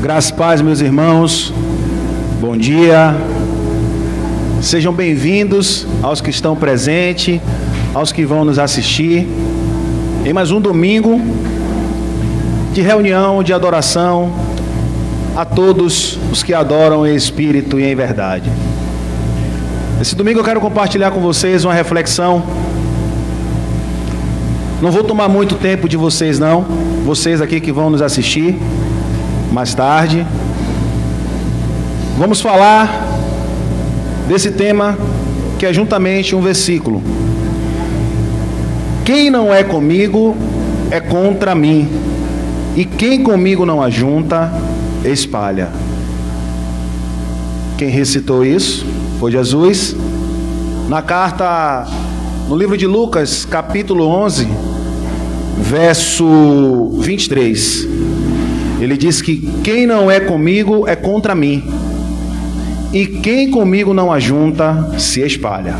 Graça e paz, meus irmãos. Bom dia. Sejam bem-vindos aos que estão presentes, aos que vão nos assistir em mais um domingo de reunião, de adoração a todos os que adoram em espírito e em verdade. Esse domingo eu quero compartilhar com vocês uma reflexão. Não vou tomar muito tempo de vocês não, vocês aqui que vão nos assistir mais tarde. Vamos falar desse tema que é juntamente um versículo. Quem não é comigo é contra mim, e quem comigo não ajunta, espalha. Quem recitou isso foi Jesus. Na carta, no livro de Lucas, capítulo 11, verso 23. Ele diz que quem não é comigo é contra mim, e quem comigo não ajunta, se espalha.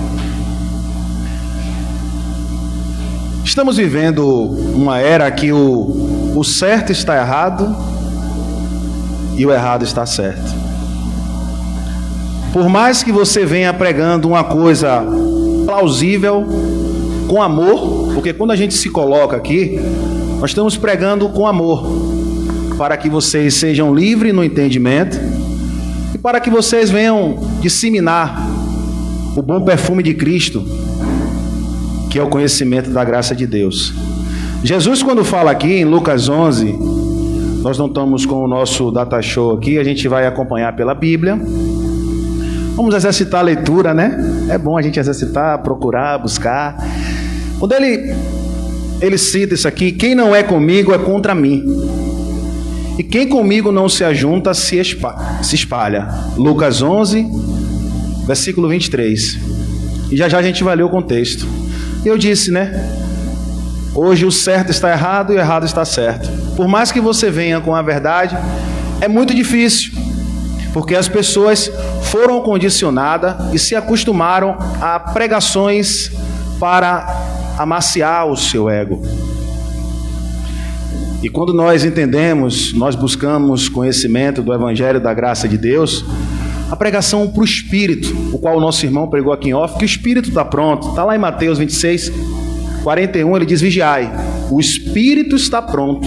Estamos vivendo uma era que o certo está errado e o errado está certo. Por mais que você venha pregando uma coisa plausível, com amor, porque quando a gente se coloca aqui, nós estamos pregando com amor, para que vocês sejam livres no entendimento e para que vocês venham disseminar o bom perfume de Cristo, que é o conhecimento da graça de Deus. Jesus, quando fala aqui em Lucas 11, nós não estamos com o nosso data show aqui, a gente vai acompanhar pela Bíblia. Vamos exercitar a leitura, né? É bom a gente exercitar, procurar, buscar. Quando ele cita isso aqui, quem não é comigo é contra mim, e quem comigo não se ajunta, se espalha. Lucas 11, versículo 23. E já já a gente vai ler o contexto. Eu disse, né? Hoje o certo está errado e o errado está certo. Por mais que você venha com a verdade, é muito difícil, porque as pessoas foram condicionadas e se acostumaram a pregações para amaciar o seu ego. E quando nós entendemos, nós buscamos conhecimento do Evangelho da graça de Deus, a pregação para o Espírito, o qual o nosso irmão pregou aqui em off, que o Espírito está pronto, está lá em Mateus 26, 41, ele diz: vigiai, o Espírito está pronto,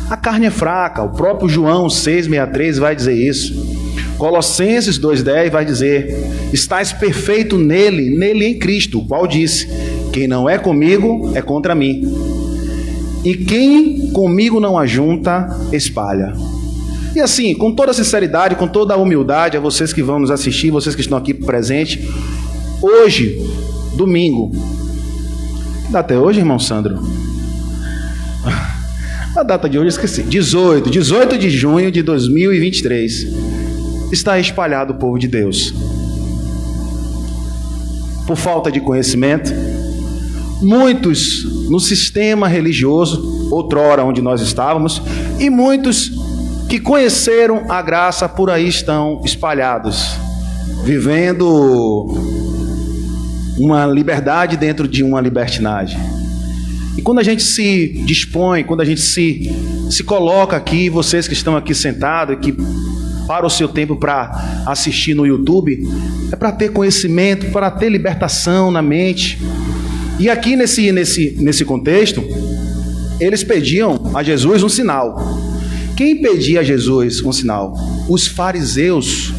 a carne é fraca. O próprio João 6,63 vai dizer isso. Colossenses 2,10 vai dizer: estais perfeito nele em Cristo, o qual disse: quem não é comigo é contra mim, e quem comigo não ajunta, espalha. E assim, com toda a sinceridade, com toda a humildade, a vocês que vão nos assistir, vocês que estão aqui presentes, hoje, domingo, que data é hoje, irmão Sandro? A data de hoje eu esqueci, 18 de junho de 2023, está espalhado o povo de Deus. Por falta de conhecimento, muitos no sistema religioso, outrora onde nós estávamos, e muitos que conheceram a graça por aí estão espalhados, vivendo uma liberdade dentro de uma libertinagem. E quando a gente se dispõe, quando a gente se coloca aqui, vocês que estão aqui sentados, que para o seu tempo para assistir no YouTube, é para ter conhecimento, para ter libertação na mente. E aqui nesse contexto, eles pediam a Jesus um sinal. Quem pedia a Jesus um sinal? Os fariseus,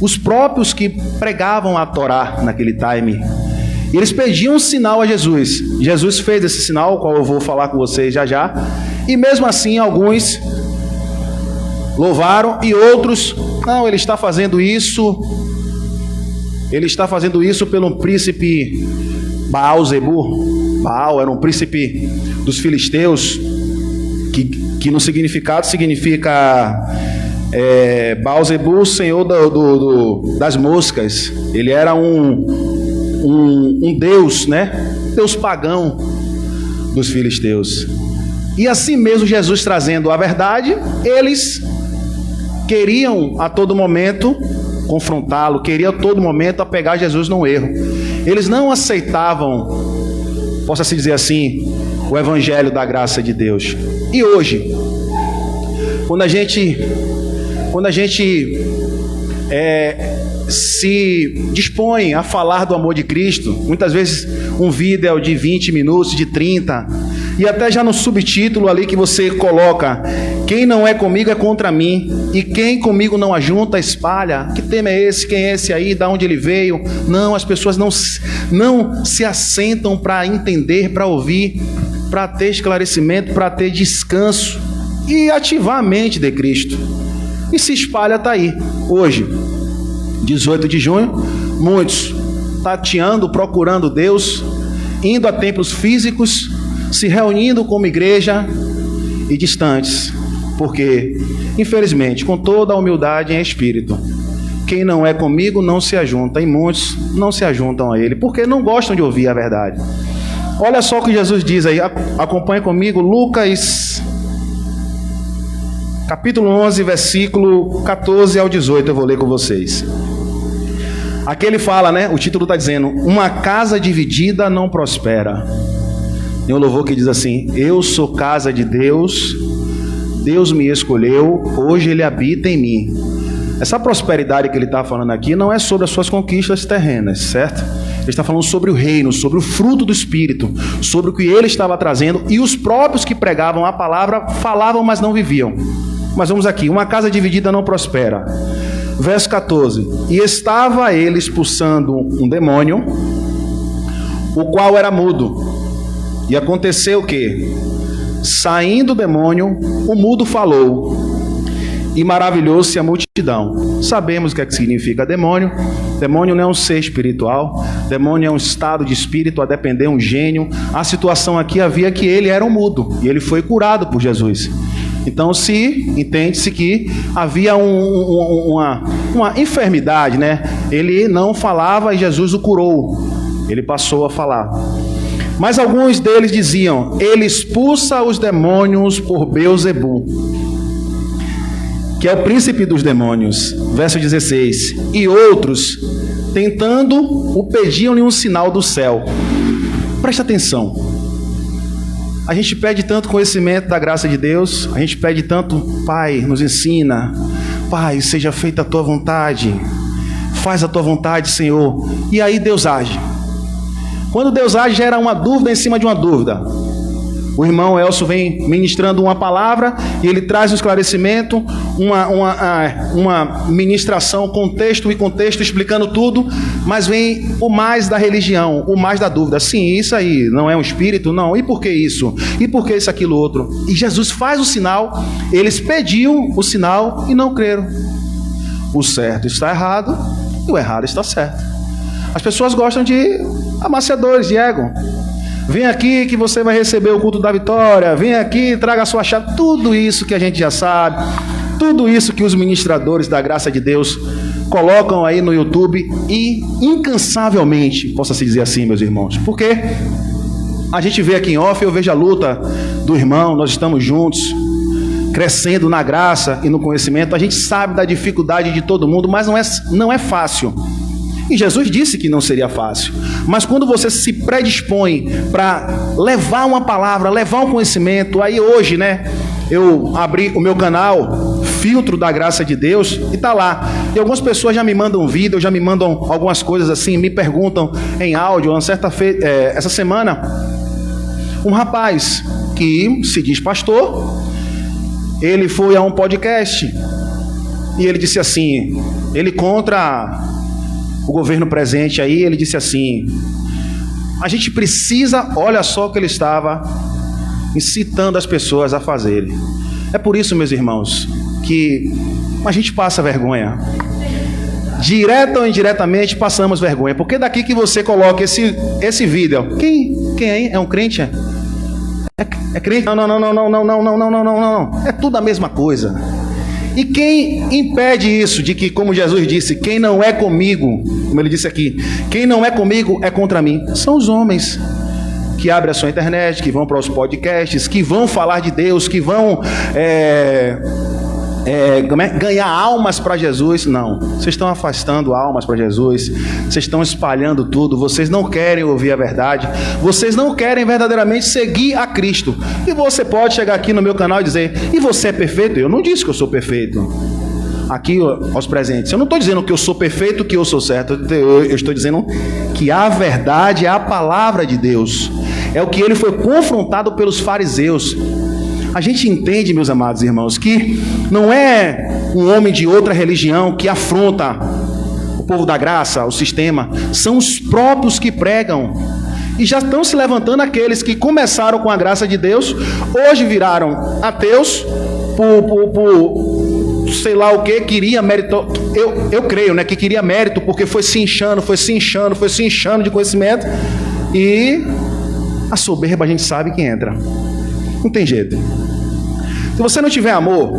os próprios que pregavam a Torá naquele time. Eles pediam um sinal a Jesus. Jesus fez esse sinal, o qual eu vou falar com vocês já já. E mesmo assim, alguns louvaram e outros, não, ele está fazendo isso pelo príncipe Baal-zebub. Baal era um príncipe dos filisteus, que no significado significa Baal-zebub, senhor das moscas. Ele era um deus, né? Deus pagão dos filisteus. E assim mesmo, Jesus trazendo a verdade, eles queriam a todo momento confrontá-lo, queriam a todo momento apegar Jesus num erro. Eles não aceitavam, possa-se dizer assim, o Evangelho da graça de Deus. E hoje, quando a gente quando a gente se dispõe a falar do amor de Cristo, muitas vezes um vídeo é de 20 minutos, de 30, e até já no subtítulo ali que você coloca: quem não é comigo é contra mim, e quem comigo não ajunta, espalha. Que tema é esse? Quem é esse aí? Da onde ele veio? Não, as pessoas não se assentam para entender, para ouvir, para ter esclarecimento, para ter descanso e ativar a mente de Cristo. E se espalha, tá aí. Hoje, 18 de junho, muitos tateando, procurando Deus, indo a templos físicos, se reunindo como igreja e distantes, porque, infelizmente, com toda a humildade em espírito, quem não é comigo não se ajunta, e muitos não se ajuntam a ele, porque não gostam de ouvir a verdade. Olha só o que Jesus diz aí, acompanhe comigo, Lucas, capítulo 11, versículo 14 ao 18, eu vou ler com vocês. Aqui ele fala, né? O título está dizendo: uma casa dividida não prospera. Tem um louvor que diz assim: eu sou casa de Deus, Deus me escolheu, hoje ele habita em mim. Essa prosperidade que ele está falando aqui não é sobre as suas conquistas terrenas, certo? Ele está falando sobre o reino, sobre o fruto do Espírito, sobre o que ele estava trazendo, e os próprios que pregavam a palavra falavam, mas não viviam. Mas vamos aqui: uma casa dividida não prospera. Verso 14: e estava ele expulsando um demônio, o qual era mudo. E aconteceu que, saindo o demônio, o mudo falou, e maravilhou-se a multidão. Sabemos o que é que significa demônio. Demônio não é um ser espiritual, demônio é um estado de espírito, a depender um gênio. A situação aqui havia que ele era um mudo, e ele foi curado por Jesus. Então entende-se que havia uma enfermidade, né? Ele não falava e Jesus o curou. Ele passou a falar. Mas alguns deles diziam: ele expulsa os demônios por Beelzebul, que é o príncipe dos demônios. Verso 16: e outros, tentando, o pediam-lhe um sinal do céu. Presta atenção. A gente pede tanto conhecimento da graça de Deus, a gente pede tanto: Pai, nos ensina, Pai, seja feita a tua vontade, faz a tua vontade, Senhor. E aí Deus age. Quando Deus age, gera uma dúvida em cima de uma dúvida. O irmão Elcio vem ministrando uma palavra e ele traz um esclarecimento, uma ministração, contexto e contexto, explicando tudo, mas vem o mais da religião, o mais da dúvida. Sim, isso aí não é um espírito? Não. E por que isso? E por que isso, aquilo, outro? E Jesus faz o sinal, eles pediam o sinal e não creram. O certo está errado e o errado está certo. As pessoas gostam de amaciadores de ego. Vem aqui que você vai receber o culto da vitória. Vem aqui, traga a sua chave. Tudo isso que a gente já sabe. Tudo isso que os ministradores da graça de Deus colocam aí no YouTube. E incansavelmente, possa-se dizer assim, meus irmãos. Porque a gente vê aqui em off, eu vejo a luta do irmão. Nós estamos juntos, crescendo na graça e no conhecimento. A gente sabe da dificuldade de todo mundo, mas não é fácil. E Jesus disse que não seria fácil. Mas quando você se predispõe para levar uma palavra, levar um conhecimento, aí hoje, né, eu abri o meu canal, Filtro da Graça de Deus, e tá lá. E algumas pessoas já me mandam vídeo, já me mandam algumas coisas assim, me perguntam em áudio. Essa semana, um rapaz que se diz pastor, ele foi a um podcast e ele disse assim, ele contra o governo presente aí, ele disse assim: a gente precisa, olha só o que ele estava incitando as pessoas a fazerem. É por isso, meus irmãos, que a gente passa vergonha. Direta ou indiretamente passamos vergonha. Porque daqui que você coloca esse vídeo, quem é? É um crente? É crente? Não. É tudo a mesma coisa. E quem impede isso, de que, como Jesus disse, quem não é comigo, como ele disse aqui, quem não é comigo é contra mim, são os homens que abrem a sua internet, que vão para os podcasts, que vão falar de Deus, que vão ganhar almas para Jesus. Não, vocês estão afastando almas para Jesus, vocês estão espalhando tudo, vocês não querem ouvir a verdade, vocês não querem verdadeiramente seguir a Cristo. E você pode chegar aqui no meu canal e dizer: e você é perfeito? Eu não disse que eu sou perfeito. aqui aos presentes. Eu não estou dizendo que eu sou perfeito, que eu sou certo. Eu estou dizendo que a verdade é a palavra de Deus. É o que ele foi confrontado pelos fariseus. A gente entende, meus amados irmãos, que não é um homem de outra religião que afronta o povo da graça, o sistema. São os próprios que pregam. E já estão se levantando aqueles que começaram com a graça de Deus, hoje viraram ateus, por sei lá o que, queria mérito. Eu creio, né, que queria mérito, porque foi se inchando de conhecimento. E a soberba a gente sabe que entra. Não tem jeito. Se você não tiver amor,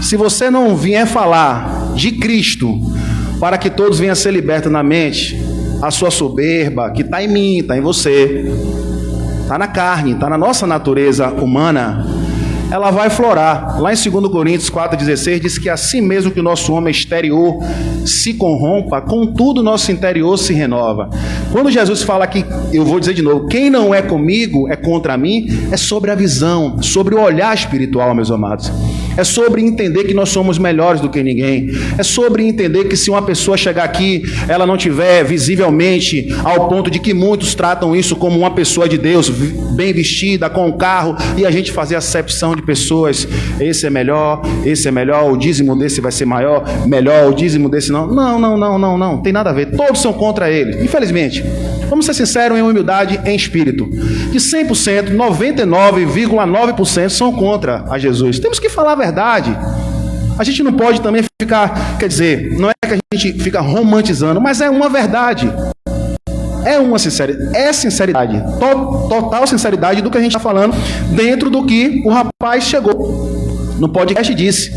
se você não vier falar de Cristo, para que todos venham a ser libertos na mente, a sua soberba, que está em mim, está em você, está na carne, está na nossa natureza humana, ela vai florar. Lá em 2 Coríntios 4,16 diz que assim mesmo que o nosso homem exterior se corrompa, contudo o nosso interior se renova. Quando Jesus fala aqui, eu vou dizer de novo, quem não é comigo é contra mim, é sobre a visão, sobre o olhar espiritual, meus amados. É sobre entender que nós somos melhores do que ninguém. É sobre entender que se uma pessoa chegar aqui, ela não tiver visivelmente ao ponto de que muitos tratam isso como uma pessoa de Deus, bem vestida, com um carro, e a gente fazer acepção de pessoas, esse é melhor, o dízimo desse vai ser maior, melhor, o dízimo desse não. Não, tem nada a ver. Todos são contra ele, infelizmente. Vamos ser sinceros em humildade, em espírito. De 100%, 99,9% são contra a Jesus. Temos que falar a verdade. A gente não pode também ficar, quer dizer, não é que a gente fica romantizando, mas é uma verdade. É uma sinceridade, sinceridade, total sinceridade do que a gente está falando, dentro do que o rapaz chegou no podcast e disse.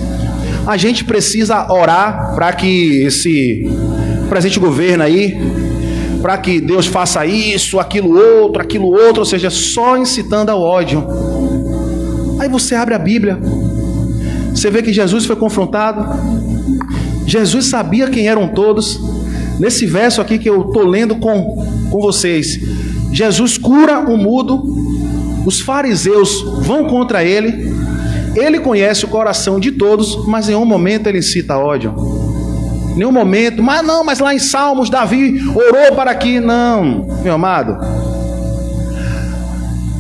A gente precisa orar para que esse presente governo aí, para que Deus faça isso, aquilo outro, ou seja, só incitando ao ódio. Aí você abre a Bíblia, você vê que Jesus foi confrontado, Jesus sabia quem eram todos. Nesse verso aqui que eu estou lendo com vocês, Jesus cura o mudo, os fariseus vão contra ele, ele conhece o coração de todos, mas em nenhum momento ele incita ódio. Em nenhum momento, mas lá em Salmos, Davi orou para que, não, meu amado.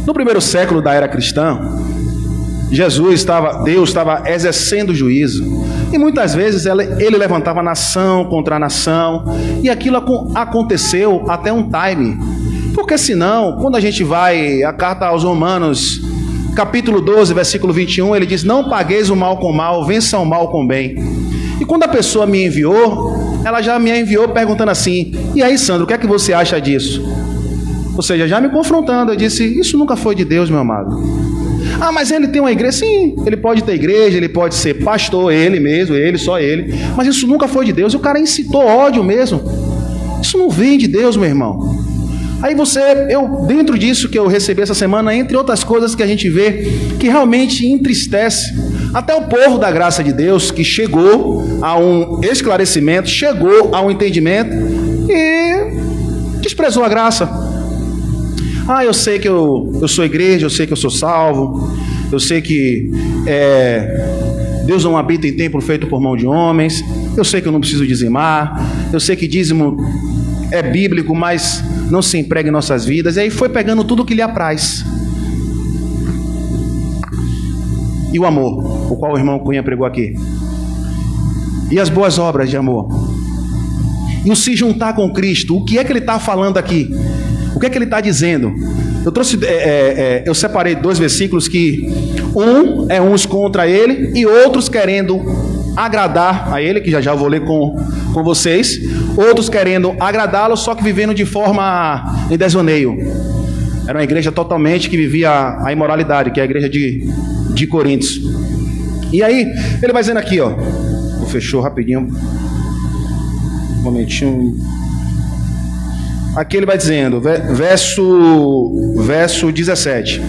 No primeiro século da era cristã, Deus estava exercendo juízo, e muitas vezes ele levantava nação contra nação, e aquilo aconteceu até um time, porque senão, quando a gente vai, a carta aos Romanos, capítulo 12, versículo 21, ele diz, não pagueis o mal com o mal, vença o mal com o bem. E quando a pessoa me enviou, ela já me enviou perguntando assim, e aí Sandro, o que é que você acha disso? Ou seja, já me confrontando, eu disse, isso nunca foi de Deus, meu amado. Ah, mas ele tem uma igreja? Sim, ele pode ter igreja, ele pode ser pastor, ele mesmo, só ele. Mas isso nunca foi de Deus. E o cara incitou ódio mesmo. Isso não vem de Deus, meu irmão. Aí dentro disso que eu recebi essa semana, entre outras coisas que a gente vê, que realmente entristece até o povo da graça de Deus, que chegou a um esclarecimento, chegou a um entendimento e desprezou a graça. Ah, eu sei que eu sou igreja, eu sei que eu sou salvo, eu sei que Deus não habita em templo feito por mão de homens, eu sei que eu não preciso dizimar, eu sei que dízimo é bíblico, mas não se emprega em nossas vidas. E aí foi pegando tudo o que lhe apraz. E o amor, o qual o irmão Cunha pregou aqui. E as boas obras de amor. E o se juntar com Cristo. O que é que ele está falando aqui? O que é que ele está dizendo? Eu separei 2 versículos que uns contra ele e outros querendo agradar a ele, que já eu vou ler com vocês. Outros querendo agradá-lo, só que vivendo de forma em desvaneio. Era uma igreja totalmente que vivia a imoralidade, que é a igreja de Coríntios. E aí, ele vai dizendo aqui, ó. Fechou rapidinho. Um momentinho. Aqui ele vai dizendo, verso 17.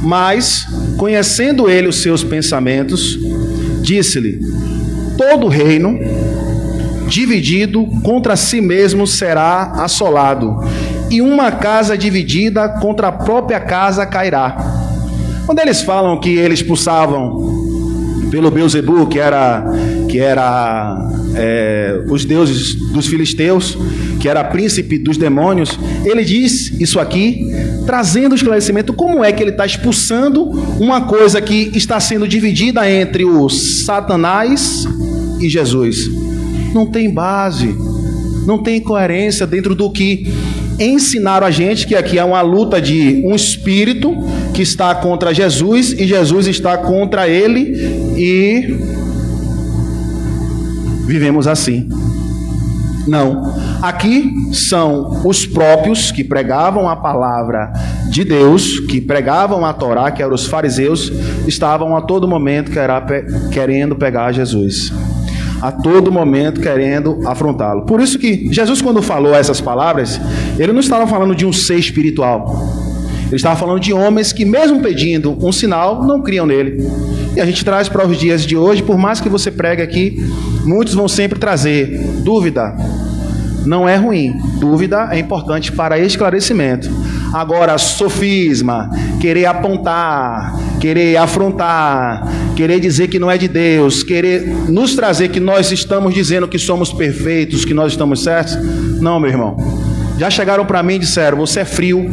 Mas, conhecendo ele os seus pensamentos, disse-lhe, todo reino dividido contra si mesmo será assolado, e uma casa dividida contra a própria casa cairá. Quando eles falam que eles expulsavam pelo Beelzebub, que era que era os deuses dos filisteus, que era príncipe dos demônios, ele diz isso aqui, trazendo esclarecimento, como é que ele está expulsando uma coisa que está sendo dividida entre o Satanás e Jesus. Não tem base, não tem coerência dentro do que ensinaram a gente, que aqui é uma luta de um espírito que está contra Jesus e Jesus está contra ele, e vivemos assim. Não, aqui são os próprios que pregavam a palavra de Deus, que pregavam a Torá, que eram os fariseus, estavam a todo momento querendo pegar Jesus, a todo momento querendo afrontá-lo. Por isso que Jesus, quando falou essas palavras, ele não estava falando de um ser espiritual, ele estava falando de homens que, mesmo pedindo um sinal, não criam nele. E a gente traz para os dias de hoje, por mais que você pregue aqui, muitos vão sempre trazer dúvida. Não é ruim, dúvida é importante para esclarecimento. Agora, sofisma, querer apontar, querer afrontar, querer dizer que não é de Deus, querer nos trazer que nós estamos dizendo que somos perfeitos, que nós estamos certos. Não, meu irmão. Já chegaram para mim e disseram: você é frio.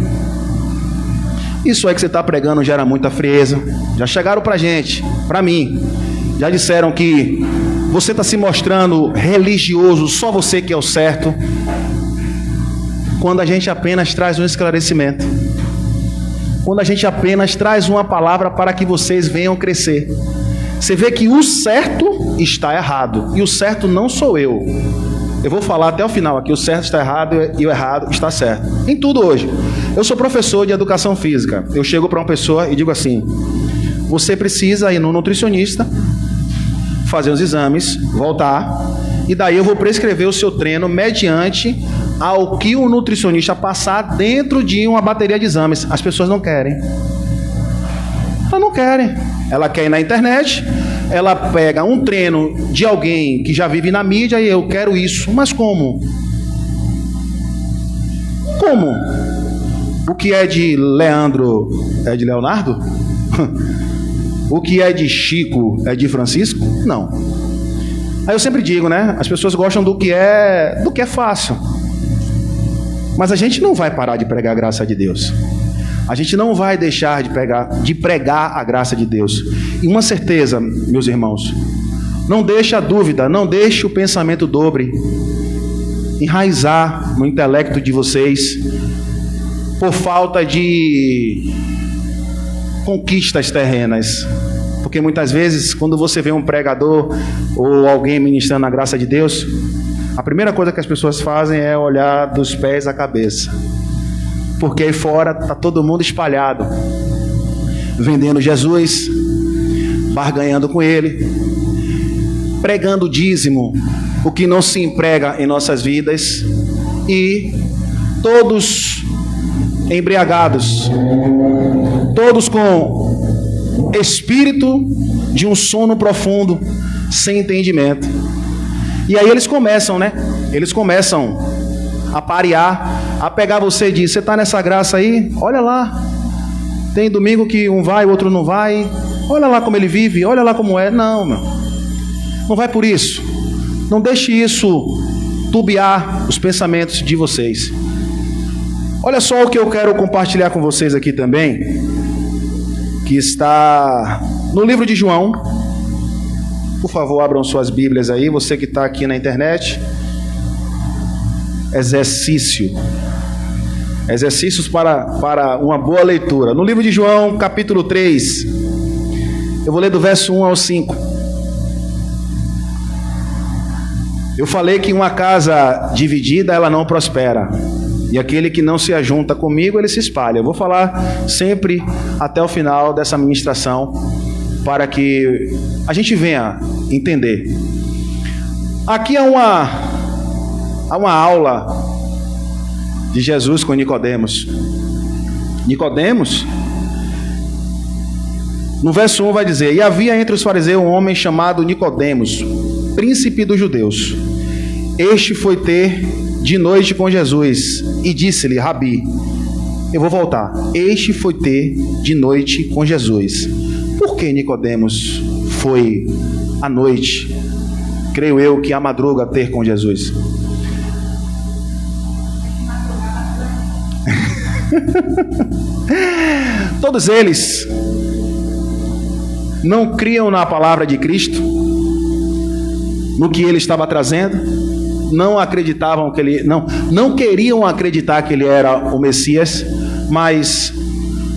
Isso aí que você está pregando gera muita frieza. Já chegaram para gente, para mim. Já disseram que você está se mostrando religioso, só você que é o certo. Quando a gente apenas traz um esclarecimento. Quando a gente apenas traz uma palavra para que vocês venham crescer. Você vê que o certo está errado. E o certo não sou eu. Eu vou falar até o final aqui. O certo está errado e o errado está certo. Em tudo hoje. Eu sou professor de educação física. Eu chego para uma pessoa e digo assim: você precisa ir no nutricionista, fazer os exames, voltar, e daí eu vou prescrever o seu treino mediante ao que o nutricionista passar dentro de uma bateria de exames. As pessoas não querem. Elas não querem. Ela quer ir na internet, ela pega um treino de alguém que já vive na mídia e eu quero isso. Mas como? Como? O que é de Leandro é de Leonardo? O que é de Chico é de Francisco? Não. Aí eu sempre digo, né? As pessoas gostam do que é fácil. Mas a gente não vai parar de pregar a graça de Deus. A gente não vai deixar de pregar a graça de Deus. E uma certeza, meus irmãos, não deixe a dúvida, não deixe o pensamento dobre enraizar no intelecto de vocês por falta de conquistas terrenas. Porque muitas vezes, quando você vê um pregador ou alguém ministrando a graça de Deus, a primeira coisa que as pessoas fazem é olhar dos pés à cabeça. Porque aí fora está todo mundo espalhado, vendendo Jesus, barganhando com ele, pregando o dízimo, o que não se emprega em nossas vidas, e todos embriagados, todos com espírito de um sono profundo, sem entendimento. E aí eles começam, né? Eles começam a parear, a pegar você e dizer: você está nessa graça aí? Olha lá, tem domingo que um vai, o outro não vai. Olha lá como ele vive, olha lá como é. Não, meu, não vai por isso. Não deixe isso tubiar os pensamentos de vocês. Olha só o que eu quero compartilhar com vocês aqui também, que está no livro de João. Por favor, abram suas Bíblias aí, você que está aqui na internet. Exercícios para uma boa leitura. No livro de João, capítulo 3, eu vou ler do verso 1 ao 5. Eu falei que uma casa dividida, ela não prospera. E aquele que não se ajunta comigo, ele se espalha. Eu vou falar sempre até o final dessa ministração, para que a gente venha entender. Aqui há uma aula de Jesus com Nicodemos. Nicodemos, no verso 1 vai dizer: e havia entre os fariseus um homem chamado Nicodemos, príncipe dos judeus. Este foi ter de noite com Jesus e disse-lhe: Rabi. Eu vou voltar. Este foi ter de noite com Jesus. Por que Nicodemos foi à noite creio eu, que a madruga ter com Jesus. Todos eles não criam na palavra de Cristo, no que ele estava trazendo, não acreditavam que ele, não queriam acreditar que ele era o Messias, mas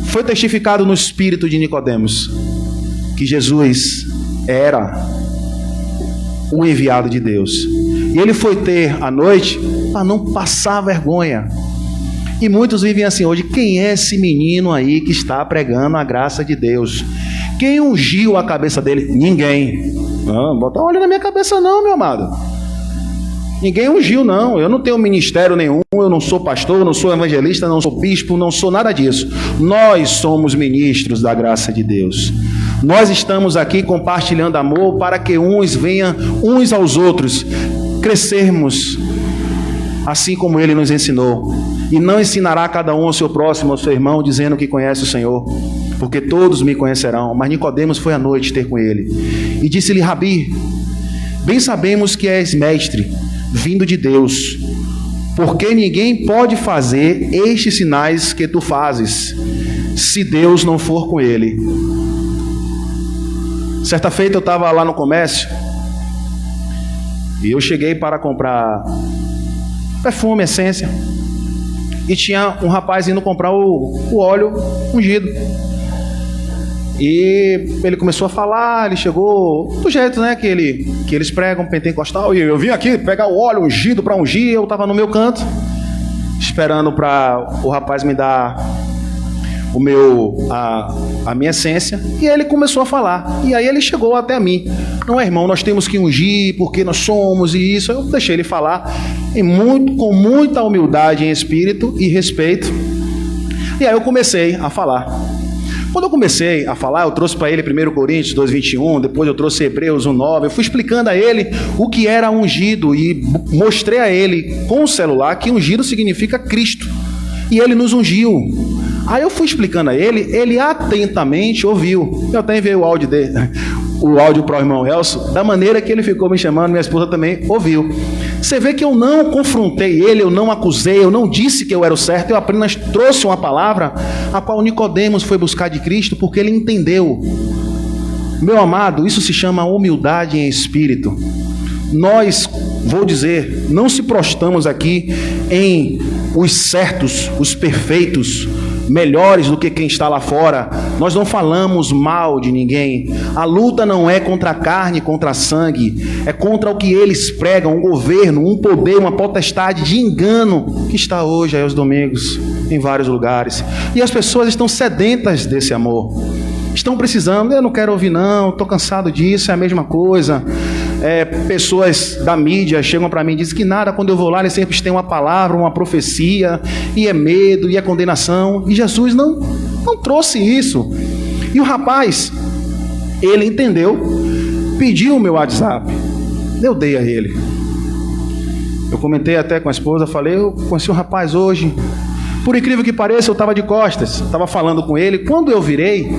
foi testificado no espírito de Nicodemos que Jesus era o enviado de Deus. E ele foi ter à noite para não passar vergonha. E muitos vivem assim hoje: quem é esse menino aí que está pregando a graça de Deus? Quem ungiu a cabeça dele? Ninguém. Não bota óleo na minha cabeça não, meu amado. Ninguém ungiu não. Eu não tenho ministério nenhum, eu não sou pastor, não sou evangelista, não sou bispo, não sou nada disso. Nós somos ministros da graça de Deus. Nós estamos aqui compartilhando amor para que uns venham uns aos outros crescermos assim como ele nos ensinou. E não ensinará cada um ao seu próximo, ao seu irmão, dizendo que conhece o Senhor, porque todos me conhecerão. Mas Nicodemos foi à noite ter com ele e disse-lhe: Rabi, bem sabemos que és mestre, vindo de Deus, porque ninguém pode fazer estes sinais que tu fazes, se Deus não for com ele. Certa feita eu estava lá no comércio e eu cheguei para comprar perfume, essência, e tinha um rapaz indo comprar o óleo ungido. E ele começou a falar, ele chegou do jeito, né, que eles pregam, pentecostal, e eu vim aqui pegar o óleo ungido para ungir. Eu estava no meu canto, esperando para o rapaz me dar a minha essência, e ele começou a falar. E aí ele chegou até mim: não, irmão, nós temos que ungir porque nós somos e isso. Eu deixei ele falar com muita humildade em espírito e respeito. E aí eu comecei a falar. Quando eu comecei a falar, eu trouxe para ele 1 Coríntios 2:21, depois eu trouxe Hebreus 1:9, eu fui explicando a ele o que era ungido e mostrei a ele com o celular que ungido significa Cristo. E ele nos ungiu. Aí eu fui explicando a ele atentamente ouviu. Eu até enviei o áudio dele, o áudio para o irmão Elcio, da maneira que ele ficou me chamando, minha esposa também ouviu. Você vê que eu não confrontei ele, eu não acusei, eu não disse que eu era o certo, eu apenas trouxe uma palavra a qual Nicodemos foi buscar de Cristo, porque ele entendeu. Meu amado, isso se chama humildade em espírito. Nós, vou dizer, não se prostramos aqui em os certos, os perfeitos, melhores do que quem está lá fora. Nós não falamos mal de ninguém. A luta não é contra a carne, contra a sangue, é contra o que eles pregam, um governo, um poder, uma potestade de engano que está hoje aí aos domingos em vários lugares. E as pessoas estão sedentas desse amor, estão precisando. Eu não quero ouvir não, estou cansado disso, é a mesma coisa. Pessoas da mídia chegam para mim e dizem que nada, quando eu vou lá eles sempre têm uma palavra, uma profecia, e é medo, e é condenação. E Jesus não trouxe isso. E o rapaz, ele entendeu, pediu o meu WhatsApp, eu dei a ele. Eu comentei até com a esposa, falei: eu conheci um rapaz hoje, por incrível que pareça, eu estava de costas, estava falando com ele. Quando eu virei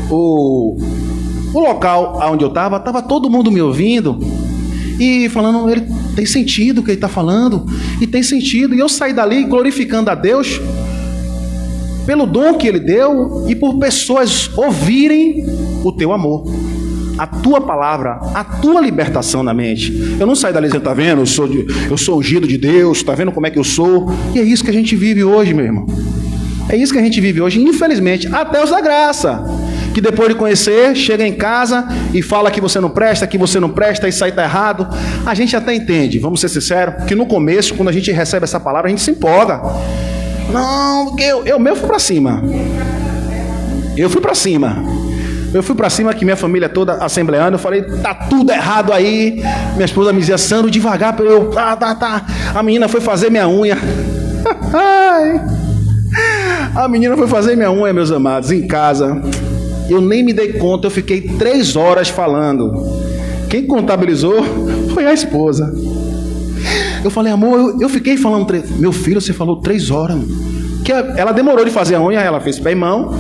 o local onde eu estava todo mundo me ouvindo e falando: ele tem sentido o que ele está falando, e tem sentido. E eu saí dali glorificando a Deus pelo dom que ele deu e por pessoas ouvirem o teu amor, a tua palavra, a tua libertação na mente. Eu não saí dali dizendo: tá vendo, eu sou ungido de Deus, tá vendo como é que eu sou? E é isso que a gente vive hoje, meu irmão. É isso que a gente vive hoje, infelizmente. Até os da graça, que depois de conhecer, chega em casa e fala que você não presta, isso aí está errado. A gente até entende, vamos ser sinceros, que no começo, quando a gente recebe essa palavra, a gente se empolga. Não, porque eu mesmo fui para cima. Eu fui para cima, que minha família toda assembleando. Eu falei: tá tudo errado aí. Minha esposa me dizia: Sandro, devagar. Tá. A menina foi fazer minha unha. A menina foi fazer minha unha, meus amados, em casa. Eu nem me dei conta, eu fiquei 3 horas falando. Quem contabilizou foi a esposa. Eu falei: amor, eu fiquei falando. Meu filho, você falou 3 horas. Que ela demorou de fazer a unha, ela fez pé e mão.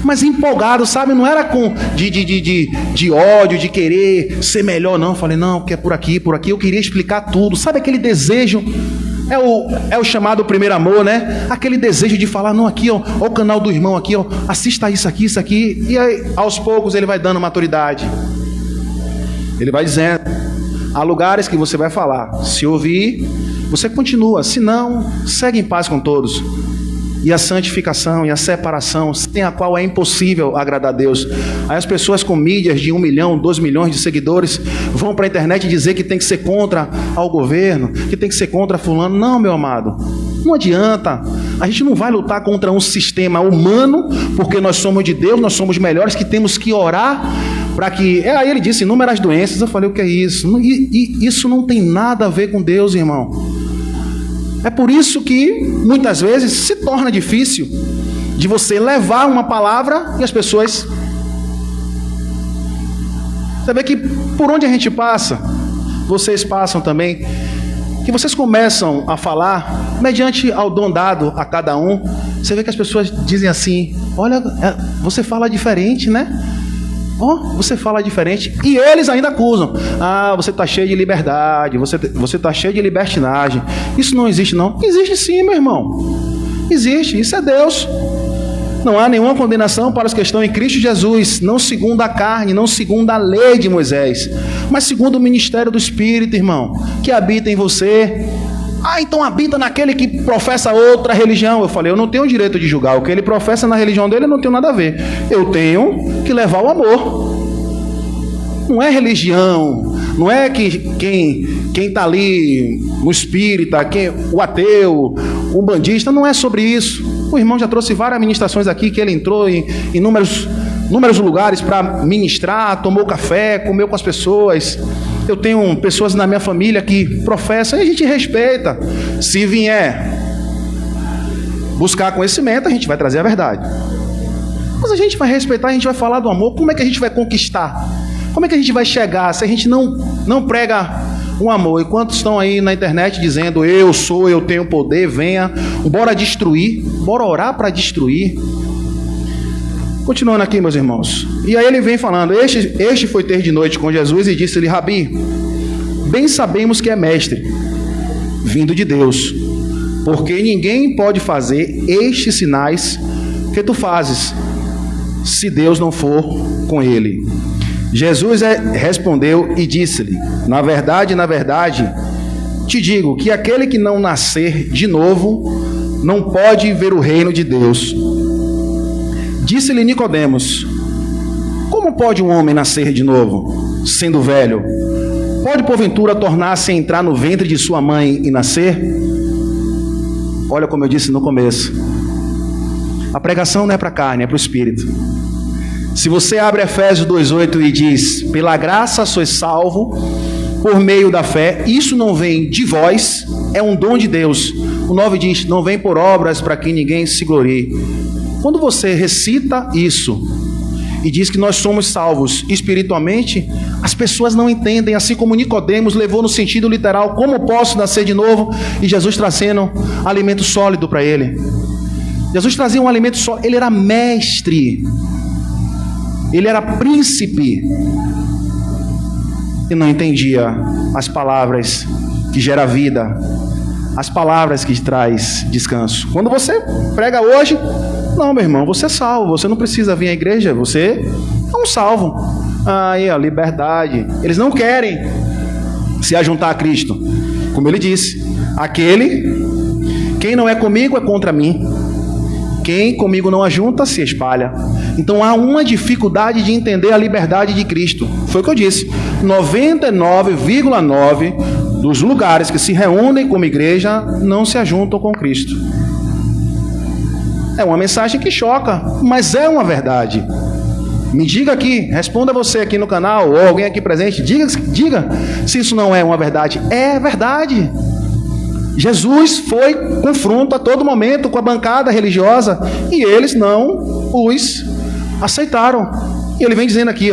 mas empolgado, sabe? Não era com de ódio, de querer ser melhor, não. Eu falei, não, porque é por aqui. Eu queria explicar tudo. Sabe aquele desejo? É o chamado primeiro amor, né? Aquele desejo de falar, não, aqui, ó o canal do irmão aqui, ó, assista isso aqui. E aí, aos poucos, ele vai dando maturidade. Ele vai dizendo, há lugares que você vai falar. Se ouvir, você continua. Se não, segue em paz com todos. E a santificação e a separação, sem a qual é impossível agradar a Deus. Aí as pessoas com mídias de 1 milhão, 2 milhões de seguidores vão para a internet dizer que tem que ser contra ao governo, que tem que ser contra fulano. Não, meu amado, não adianta. A gente não vai lutar contra um sistema humano, porque nós somos de Deus, nós somos melhores, que temos que orar para que... Aí ele disse, inúmeras doenças. Eu falei, o que é isso? Isso não tem nada a ver com Deus, irmão. É por isso que, muitas vezes, se torna difícil de você levar uma palavra e as pessoas... Você vê que por onde a gente passa, vocês passam também, que vocês começam a falar, mediante ao dom dado a cada um, você vê que as pessoas dizem assim, olha, você fala diferente, né? Você fala diferente. E eles ainda acusam. Você está cheio de liberdade, você está cheio de libertinagem. Isso não existe, não. Existe sim, meu irmão. Existe, isso é Deus. Não há nenhuma condenação para os que estão em Cristo Jesus, não segundo a carne, não segundo a lei de Moisés, mas segundo o ministério do Espírito, irmão, que habita em você. Então habita naquele que professa outra religião. Eu falei, eu não tenho o direito de julgar. O que ele professa na religião dele, eu não tenho nada a ver. Eu tenho que levar o amor. Não é religião. Não é que quem está ali no espírita, o ateu, o bandista, não é sobre isso. O irmão já trouxe várias ministrações aqui, que ele entrou em inúmeros lugares para ministrar, tomou café, comeu com as pessoas. Eu tenho pessoas na minha família que professam e a gente respeita. Se vier buscar conhecimento, a gente vai trazer a verdade. Mas a gente vai respeitar, a gente vai falar do amor. Como é que a gente vai conquistar? Como é que a gente vai chegar se a gente não prega o amor? E quantos estão aí na internet dizendo, eu tenho poder, venha, bora destruir, bora orar para destruir. Continuando aqui, meus irmãos. E aí ele vem falando, este foi ter de noite com Jesus e disse-lhe, Rabi, bem sabemos que é mestre, vindo de Deus, porque ninguém pode fazer estes sinais que tu fazes, se Deus não for com ele. Jesus respondeu e disse-lhe, na verdade, te digo que aquele que não nascer de novo, não pode ver o reino de Deus. Disse-lhe Nicodemos, como pode um homem nascer de novo, sendo velho? Pode porventura tornar-se a entrar no ventre de sua mãe e nascer? Olha como eu disse no começo, a pregação não é para a carne, é para o espírito. Se você abre Efésios 2,8 e diz, pela graça sois salvo, por meio da fé, isso não vem de vós, é um dom de Deus. O 9 diz, não vem por obras para que ninguém se glorie. Quando você recita isso e diz que nós somos salvos espiritualmente, as pessoas não entendem, assim como Nicodemos levou no sentido literal, como posso nascer de novo? E Jesus trazendo alimento sólido para ele. Jesus trazia um alimento sólido, ele era mestre, ele era príncipe, e não entendia as palavras que geram vida, as palavras que traz descanso. Quando você prega hoje, não, meu irmão, você é salvo, você não precisa vir à igreja, você é um salvo. Aí, a liberdade. Eles não querem se ajuntar a Cristo. Como ele disse, quem não é comigo é contra mim. Quem comigo não ajunta, se espalha. Então há uma dificuldade de entender a liberdade de Cristo. Foi o que eu disse. 99,9% dos lugares que se reúnem como igreja não se ajuntam com Cristo. É uma mensagem que choca, mas é uma verdade. Me diga aqui, responda você aqui no canal, ou alguém aqui presente, diga se isso não é uma verdade. É verdade. Jesus foi confronto a todo momento com a bancada religiosa e eles não os aceitaram. E ele vem dizendo aqui,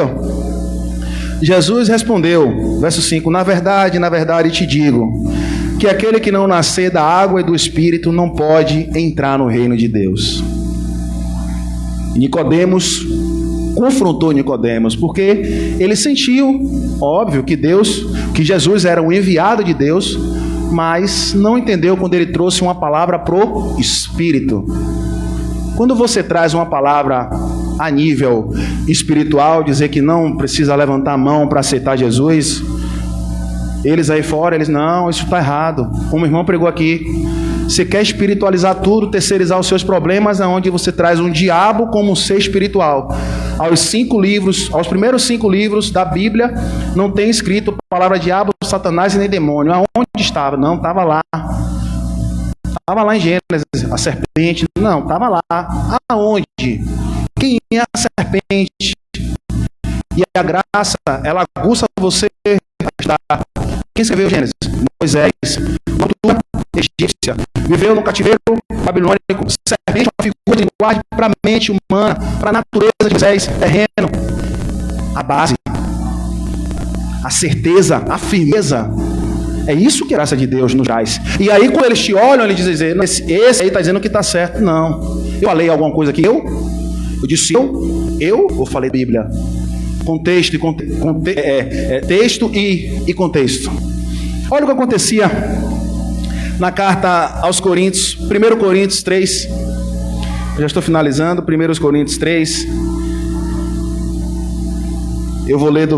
Jesus respondeu, verso 5, na verdade te digo, que aquele que não nascer da água e do Espírito não pode entrar no reino de Deus. Nicodemos confrontou Nicodemos, porque ele sentiu, óbvio, que Jesus era um enviado de Deus, mas não entendeu quando ele trouxe uma palavra pro Espírito. Quando você traz uma palavra a nível espiritual, dizer que não precisa levantar a mão para aceitar Jesus, eles aí fora, não, isso está errado. Como o irmão pregou aqui, você quer espiritualizar tudo, terceirizar os seus problemas, aonde você traz um diabo como ser espiritual. Aos primeiros 5 livros da Bíblia, não tem escrito a palavra diabo, satanás e nem demônio. Aonde estava? Não, estava lá. Estava lá em Gênesis, a serpente. Não, estava lá. Aonde? Quem é a serpente? E a graça, ela aguça você a estar. Quem escreveu Gênesis? Moisés. Cultura egípcia. Viveu no cativeiro babilônico. Serpente é uma figura de linguagem para a mente humana, para a natureza de Moisés, terreno. A base, a certeza, a firmeza. É isso que a graça de Deus nos traz. E aí, quando eles te olham, eles dizem: esse aí está dizendo que está certo. Não. Eu falei alguma coisa aqui? Eu disse eu ou falei Bíblia? Contexto e texto e contexto. Olha o que acontecia na carta aos Coríntios, 1 Coríntios 3. Eu já estou finalizando, 1 Coríntios 3. Eu vou ler 1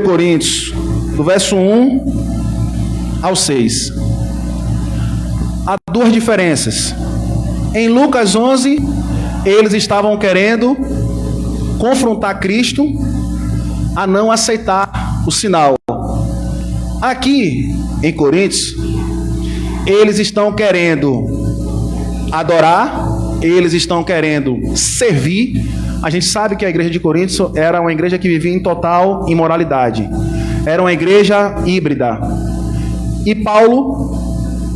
Coríntios, do verso 1 ao 6. Há 2 diferenças. Em Lucas 11, eles estavam querendo confrontar Cristo a não aceitar o sinal. Aqui em Coríntios, eles estão querendo adorar, eles estão querendo servir. A gente sabe que a igreja de Coríntios era uma igreja que vivia em total imoralidade. Era uma igreja híbrida. E Paulo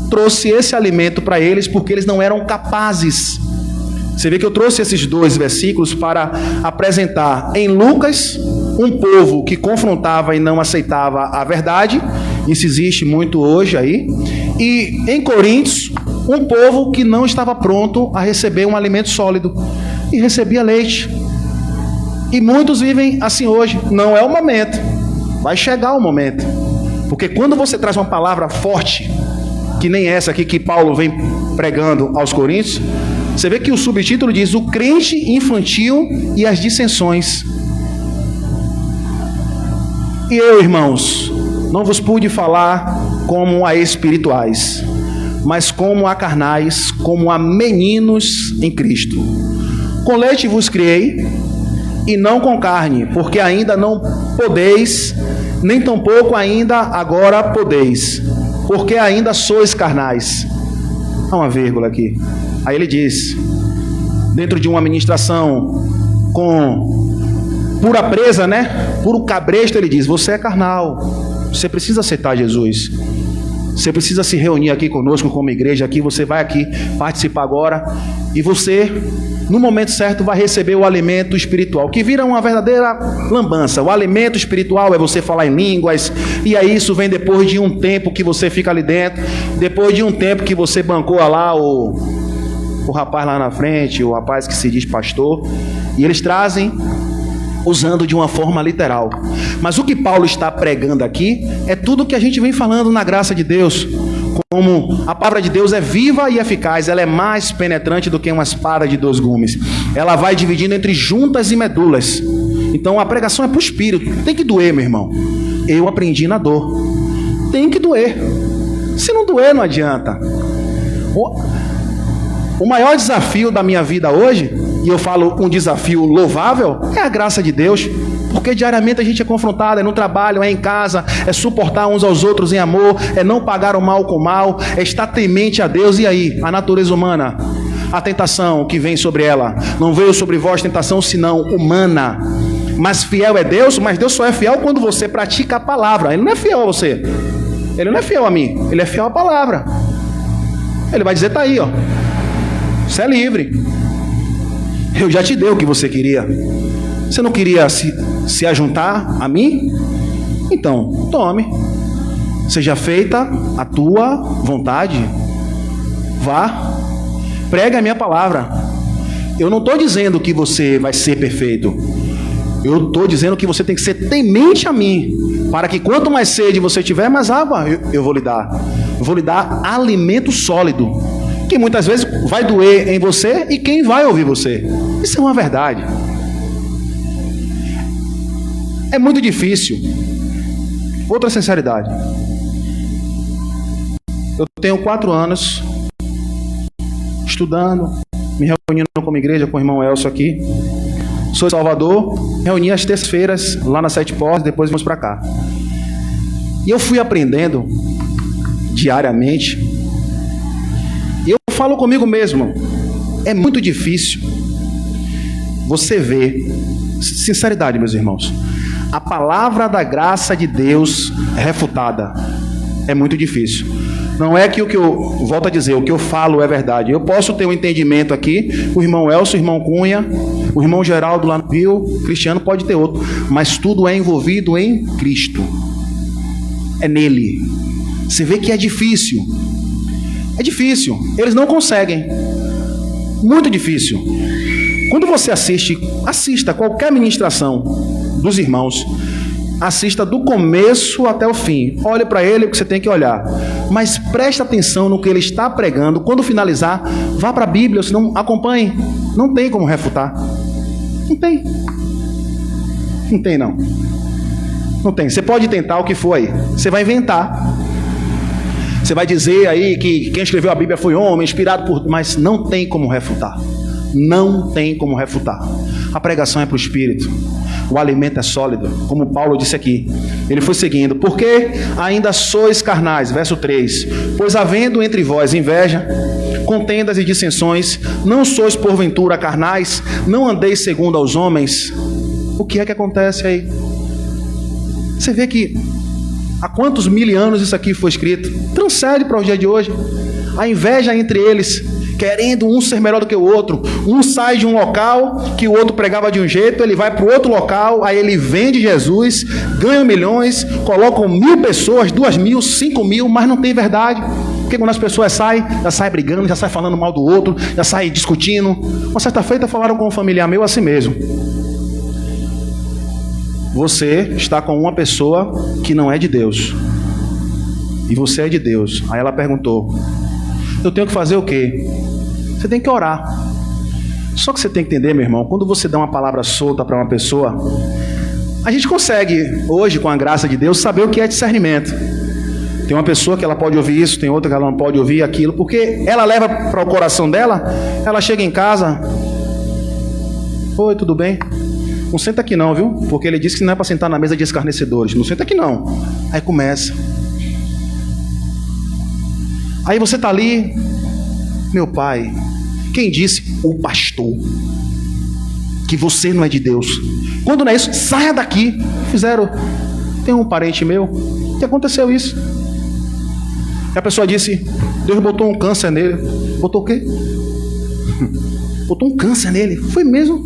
trouxe esse alimento para eles porque eles não eram capazes. Você vê que eu trouxe esses 2 versículos para apresentar em Lucas um povo que confrontava e não aceitava a verdade. Isso existe muito hoje aí. E em Coríntios, um povo que não estava pronto a receber um alimento sólido e recebia leite. E muitos vivem assim hoje. Não é o momento. Vai chegar o momento. Porque quando você traz uma palavra forte, que nem essa aqui que Paulo vem pregando aos Coríntios, você vê que o subtítulo diz: o crente infantil e as dissensões. E eu, irmãos, não vos pude falar como a espirituais, mas como a carnais, como a meninos em Cristo. Com leite vos criei, e não com carne, porque ainda não podeis, nem tampouco ainda agora podeis, porque ainda sois carnais. Há uma vírgula aqui. Aí ele diz, dentro de uma ministração com pura presa, puro cabresto, ele diz: você é carnal, você precisa aceitar Jesus, você precisa se reunir aqui conosco como igreja, aqui, você vai aqui participar agora, e você, no momento certo, vai receber o alimento espiritual, que vira uma verdadeira lambança. O alimento espiritual é você falar em línguas, e aí isso vem depois de um tempo que você fica ali dentro, depois de um tempo que você bancou lá o rapaz lá na frente, o rapaz que se diz pastor, e eles trazem usando de uma forma literal. Mas o que Paulo está pregando aqui é tudo que a gente vem falando na graça de Deus. Como a palavra de Deus é viva e eficaz, ela é mais penetrante do que uma espada de 2 gumes. Ela vai dividindo entre juntas e medulas. Então a pregação é para o espírito. Tem que doer, meu irmão. Eu aprendi na dor. Tem que doer. Se não doer, não adianta. O maior desafio da minha vida hoje, e eu falo um desafio louvável, é a graça de Deus. Porque diariamente a gente é confrontado, é no trabalho, é em casa, é suportar uns aos outros em amor, é não pagar o mal com o mal, é estar temente a Deus. E aí, a natureza humana, a tentação que vem sobre ela, não veio sobre vós tentação senão humana. Mas fiel é Deus, mas Deus só é fiel quando você pratica a palavra. Ele não é fiel a você, ele não é fiel a mim, ele é fiel à palavra. Ele vai dizer: tá aí, ó, você é livre, eu já te dei o que você queria. Você não queria se ajuntar a mim? Então, tome. Seja feita a tua vontade. Vá, pregue a minha palavra. Eu não estou dizendo que você vai ser perfeito. Eu estou dizendo que você tem que ser temente a mim, para que quanto mais sede você tiver, mais água eu vou lhe dar. Eu vou lhe dar alimento sólido, que muitas vezes vai doer em você e quem vai ouvir você. Isso é uma verdade. É muito difícil. Outra sinceridade. Eu tenho 4 anos estudando, me reunindo como igreja com o irmão Elcio aqui. Sou de Salvador, reuni às terças-feiras lá na Sete Portas, depois vamos para cá. E eu fui aprendendo diariamente. E eu falo comigo mesmo, é muito difícil você ver, sinceridade, meus irmãos, a palavra da graça de Deus refutada. É muito difícil. Não é que o que eu volto a dizer, o que eu falo é verdade. Eu posso ter um entendimento aqui, o irmão Elcio, o irmão Cunha, o irmão Geraldo lá no Rio, Cristiano pode ter outro, mas tudo é envolvido em Cristo. É nele. Você vê que é difícil. É difícil. Eles não conseguem. Muito difícil. Quando você assista qualquer ministração dos irmãos, assista do começo até o fim. Olhe para ele o que você tem que olhar. Mas preste atenção no que ele está pregando. Quando finalizar, vá para a Bíblia, senão acompanhe. Não tem como refutar. Não tem. Não tem, não. Não tem. Você pode tentar o que for aí. Você vai inventar. Você vai dizer aí que quem escreveu a Bíblia foi homem, inspirado por... Mas não tem como refutar. Não tem como refutar. A pregação é para o Espírito. O alimento é sólido, como Paulo disse aqui. Ele foi seguindo. Porque ainda sois carnais, verso 3. Pois havendo entre vós inveja, contendas e dissensões, não sois porventura carnais, não andeis segundo aos homens. O que é que acontece aí? Você vê que há quantos mil anos isso aqui foi escrito? Transcende para o dia de hoje. A inveja entre eles, querendo um ser melhor do que o outro. Um sai de um local que o outro pregava de um jeito, ele vai para o outro local, aí ele vende Jesus, ganha milhões, colocam 1.000 pessoas, 2.000, 5.000, mas não tem verdade. Porque quando as pessoas saem, já saem brigando, já saem falando mal do outro, já saem discutindo. Uma certa feita falaram com um familiar meu assim mesmo: você está com uma pessoa que não é de Deus, e você é de Deus. Aí ela perguntou: eu tenho que fazer o quê? Você tem que orar. Só que você tem que entender, meu irmão, quando você dá uma palavra solta para uma pessoa, a gente consegue, hoje, com a graça de Deus, saber o que é discernimento. Tem uma pessoa que ela pode ouvir isso, tem outra que ela não pode ouvir aquilo, porque ela leva para o coração dela, ela chega em casa: oi, tudo bem? Não senta aqui não, viu? Porque ele disse que não é para sentar na mesa de escarnecedores. Não senta aqui não. Aí começa. Aí você está ali: meu pai, quem disse? O pastor, que você não é de Deus. Quando não é isso, saia daqui. Fizeram. Tem um parente meu que aconteceu isso. E a pessoa disse: Deus botou um câncer nele. Botou o quê? Botou um câncer nele. Foi mesmo?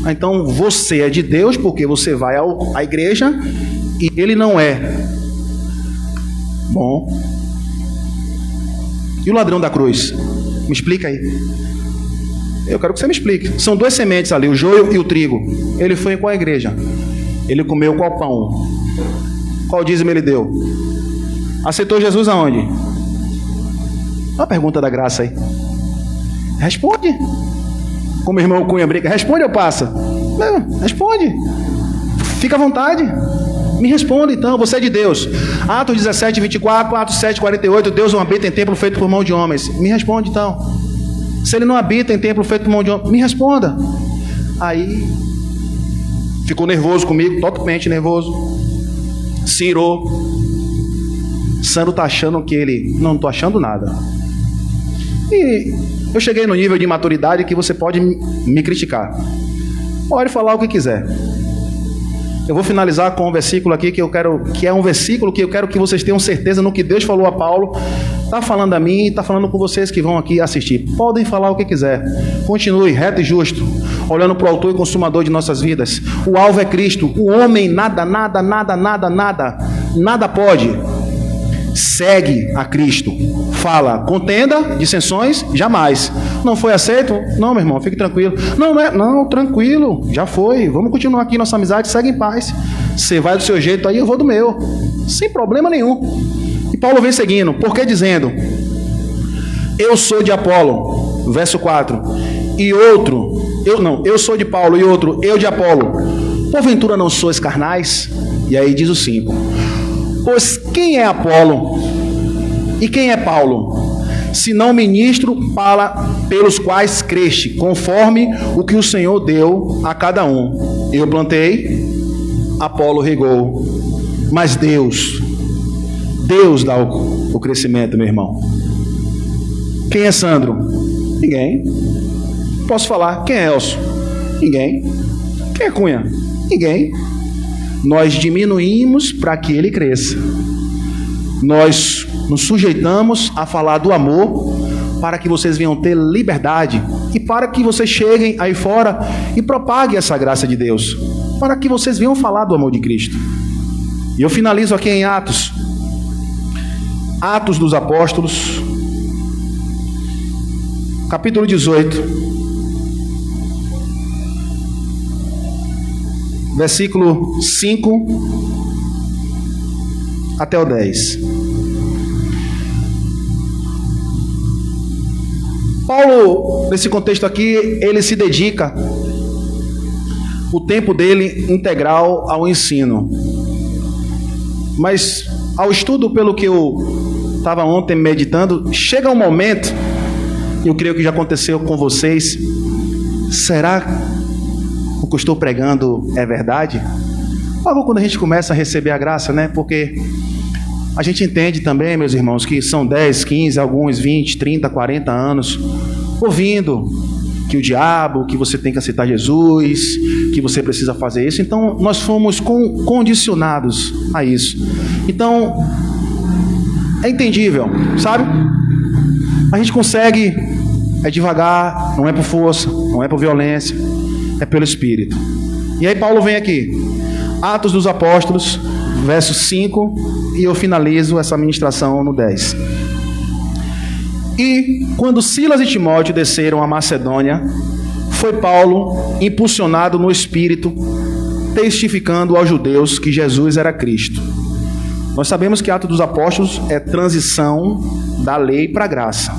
Então você é de Deus porque você vai à igreja e ele não é. Bom. E o ladrão da cruz? Me explica aí. Eu quero que você me explique. São 2 sementes ali, o joio e o trigo. Ele foi em qual igreja? Ele comeu qual pão? Qual dízimo ele deu? Aceitou Jesus aonde? Olha a pergunta da graça aí. Responde. Como o irmão Cunha brinca: responde ou passa? Não, responde. Fica à vontade. Me responda então, você é de Deus. Atos 17, 24, Atos 7, 48, Deus não habita em templo feito por mão de homens. Me responde então. Se ele não habita em templo feito por mão de homens, me responda. Aí ficou nervoso comigo, totalmente nervoso. Se irou. Sandro está achando que ele... Não estou achando nada. E eu cheguei no nível de maturidade que você pode me criticar. Pode falar o que quiser. Eu vou finalizar com um versículo aqui que é um versículo que eu quero que vocês tenham certeza no que Deus falou a Paulo. Está falando a mim e está falando com vocês que vão aqui assistir. Podem falar o que quiser. Continue reto e justo, olhando para o autor e consumador de nossas vidas. O alvo é Cristo. O homem nada pode. segue a Cristo. Fala, contenda, dissensões, jamais. Não foi aceito? Não, meu irmão, fique tranquilo. Não, tranquilo, já foi. Vamos continuar aqui nossa amizade, segue em paz. Você vai do seu jeito aí, eu vou do meu. Sem problema nenhum. E Paulo vem seguindo, porque dizendo: eu sou de Apolo, verso 4, e outro, eu sou de Paulo, e outro, eu de Apolo. Porventura não sois carnais? E aí diz o 5: pois quem é Apolo e quem é Paulo, senão ministro pelos quais creste, conforme o que o Senhor deu a cada um. Eu plantei, Apolo regou, mas Deus dá o crescimento, meu irmão. Quem é Sandro? Ninguém. Posso falar. Quem é Elcio? Ninguém. Quem é Cunha? Ninguém. Nós diminuímos para que ele cresça. Nós nos sujeitamos a falar do amor para que vocês venham ter liberdade e para que vocês cheguem aí fora e propaguem essa graça de Deus, para que vocês venham falar do amor de Cristo. E eu finalizo aqui em Atos dos Apóstolos, capítulo 18, versículo 5 até o 10. Paulo, nesse contexto aqui, ele se dedica o tempo dele integral ao ensino. Mas ao estudo, pelo que eu estava ontem meditando, chega um momento, e eu creio que já aconteceu com vocês: será o que eu estou pregando é verdade? Logo quando a gente começa a receber a graça, né? Porque a gente entende também, meus irmãos, que são 10, 15, alguns 20, 30, 40 anos ouvindo que o diabo, que você tem que aceitar Jesus, que você precisa fazer isso. Então nós fomos condicionados a isso. Então é entendível, sabe? A gente consegue, é devagar, não é por força, não é por violência, é pelo Espírito. E aí Paulo vem aqui, Atos dos Apóstolos, verso 5, e eu finalizo essa ministração no 10. E quando Silas e Timóteo desceram a Macedônia, foi Paulo impulsionado no Espírito, testificando aos judeus que Jesus era Cristo. Nós sabemos que Atos dos Apóstolos é transição da lei para a graça.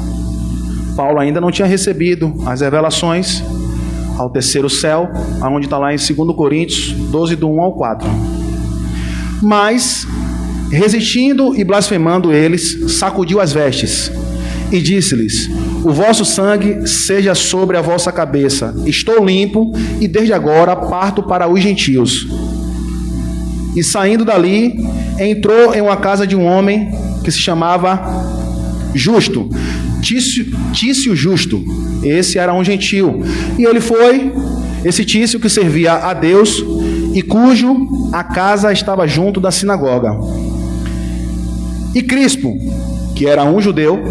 Paulo ainda não tinha recebido as revelações ao terceiro céu, aonde está lá em 2 Coríntios 12, do 1 ao 4. Mas, resistindo e blasfemando eles, sacudiu as vestes e disse-lhes: o vosso sangue seja sobre a vossa cabeça. Estou limpo e desde agora parto para os gentios. E saindo dali, entrou em uma casa de um homem que se chamava Justo, Tício Justo. Esse era um gentil. E ele foi, esse Tício que servia a Deus e cujo a casa estava junto da sinagoga. E Crispo, que era um judeu,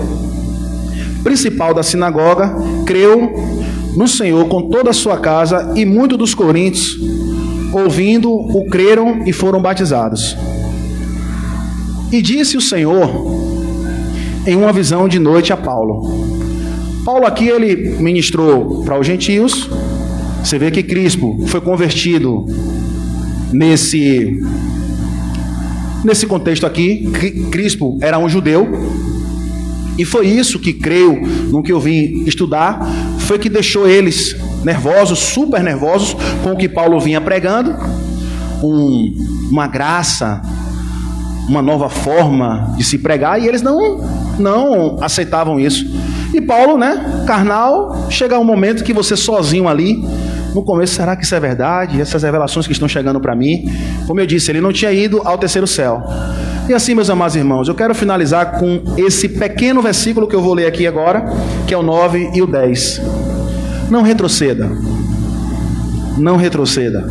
principal da sinagoga, creu no Senhor com toda a sua casa, e muitos dos coríntios, ouvindo-o, creram e foram batizados. E disse o Senhor em uma visão de noite a Paulo. Paulo aqui ele ministrou para os gentios. Você vê que Crispo foi convertido nesse contexto aqui. Crispo era um judeu, e foi isso que creio, no que eu vim estudar, foi que deixou eles nervosos, super nervosos com o que Paulo vinha pregando, uma graça, uma nova forma de se pregar, e eles não aceitavam isso. E Paulo, né, carnal, chega um momento que você sozinho ali, no começo, será que isso é verdade? Essas revelações que estão chegando para mim, como eu disse, ele não tinha ido ao terceiro céu. E assim, meus amados irmãos, eu quero finalizar com esse pequeno versículo que eu vou ler aqui agora, que é o 9 e o 10. Não retroceda. Não retroceda.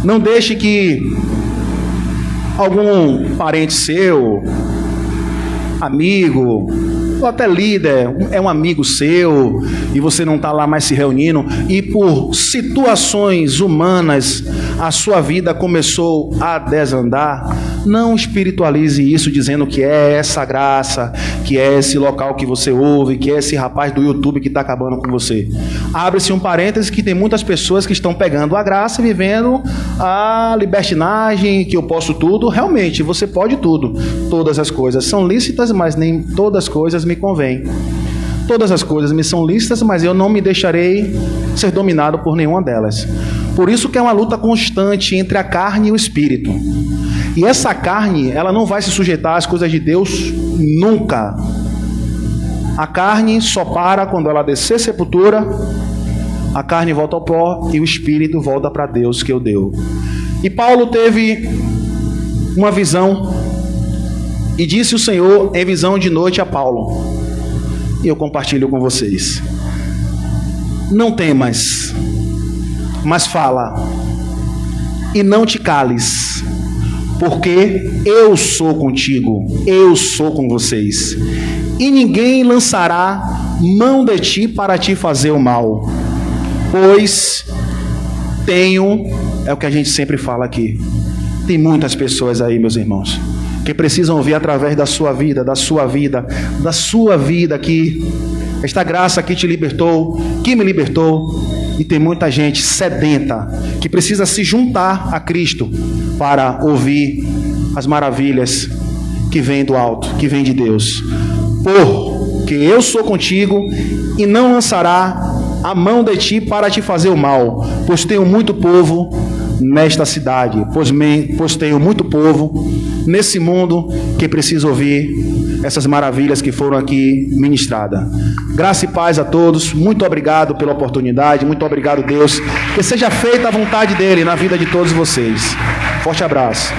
Não deixe que algum parente seu, amigo, ou até líder, é um amigo seu, e você não está lá mais se reunindo, e por situações humanas, a sua vida começou a desandar, não espiritualize isso dizendo que é essa graça, que é esse local que você ouve, que é esse rapaz do YouTube que está acabando com você. Abre-se um parêntese que tem muitas pessoas que estão pegando a graça e vivendo a libertinagem, que eu posso tudo. Realmente, você pode tudo. Todas as coisas são lícitas, mas nem todas as coisas me convêm. Todas as coisas me são lícitas, mas eu não me deixarei ser dominado por nenhuma delas. Por isso que é uma luta constante entre a carne e o espírito. E essa carne, ela não vai se sujeitar às coisas de Deus nunca. A carne só para quando ela descer a sepultura, a carne volta ao pó e o espírito volta para Deus que o deu. E Paulo teve uma visão, e disse o Senhor em visão de noite a Paulo, e eu compartilho com vocês: não temas, mas fala, e não te cales, porque eu sou contigo, eu sou com vocês, e ninguém lançará mão de ti para te fazer o mal, pois é o que a gente sempre fala aqui, tem muitas pessoas aí, meus irmãos, que precisam ouvir através da sua vida, que esta graça que te libertou, que me libertou. E tem muita gente sedenta que precisa se juntar a Cristo para ouvir as maravilhas que vêm do alto, que vêm de Deus. Porque eu sou contigo e não lançará a mão de ti para te fazer o mal, pois tenho muito povo nesta cidade, pois tenho muito povo nesse mundo que precisa ouvir essas maravilhas que foram aqui ministradas. Graça e paz a todos, muito obrigado pela oportunidade, muito obrigado, Deus, que seja feita a vontade dele na vida de todos vocês. Forte abraço.